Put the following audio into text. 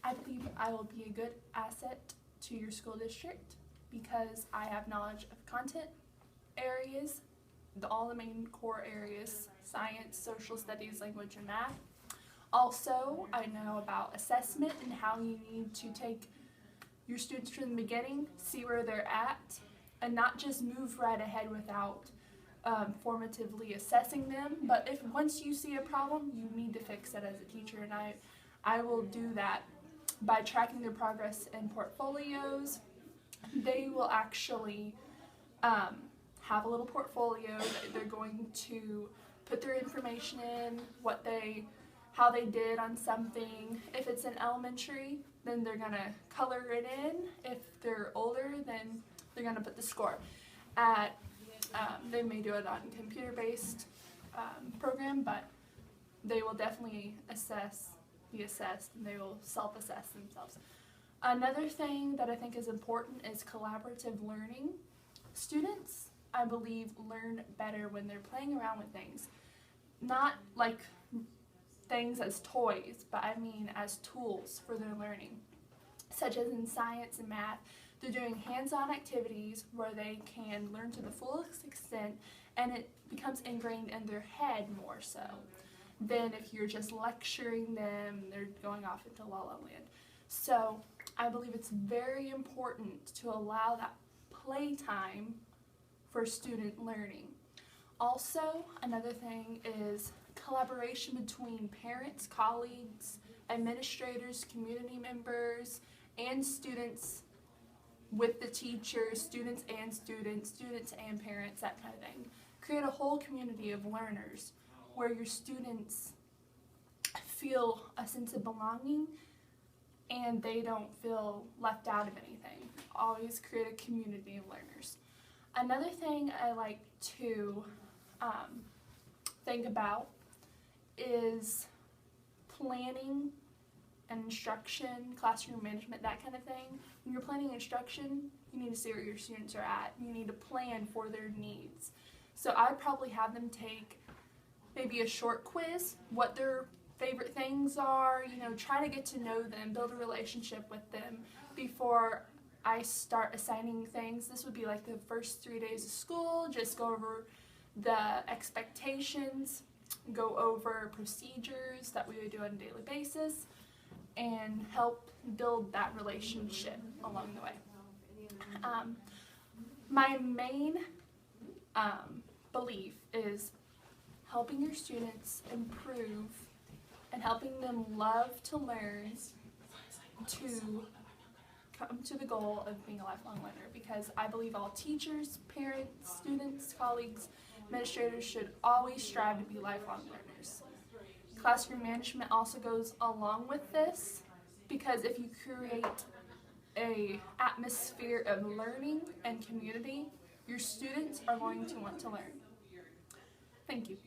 I believe I will be a good asset to your school district because I have knowledge of content areas, all the main core areas: science, social studies, language, and math. Also, I know about assessment and how you need to take your students from the beginning, see where they're at, and not just move right ahead without formatively assessing them. But if once you see a problem, you need to fix it as a teacher, and I will do that by tracking their progress in portfolios. They will actually have a little portfolio that they're going to put their information in, how they did on something. If it's in elementary, then they're going to color it in. If they're older, then they're going to put the score. They may do it on a computer-based program, but they will definitely be assessed, and they will self-assess themselves. Another thing that I think is important is collaborative learning. Students, I believe, learn better when they're playing around with things. Not like things as toys, but I mean as tools for their learning. Such as in science and math, they're doing hands-on activities where they can learn to the fullest extent, and it becomes ingrained in their head more so than if you're just lecturing them, they're going off into la la land. So I believe it's very important to allow that playtime for student learning. Also, another thing is collaboration between parents, colleagues, administrators, community members, and students with the teachers, students and parents, that kind of thing. Create a whole community of learners where your students feel a sense of belonging and they don't feel left out of anything. Always create a community of learners. Another thing I like to think about is planning and instruction, classroom management, that kind of thing. When you're planning instruction, you need to see where your students are at. You need to plan for their needs. So I'd probably have them take maybe a short quiz, what their favorite things are, try to get to know them, build a relationship with them before I start assigning things. This would be like the first 3 days of school, just go over the expectations, go over procedures that we would do on a daily basis, and help build that relationship along the way. My main belief is helping your students improve and helping them love to learn to come to the goal of being a lifelong learner, because I believe all teachers, parents, students, colleagues, administrators should always strive to be lifelong learners. Classroom management also goes along with this, because if you create an atmosphere of learning and community, your students are going to want to learn. Thank you.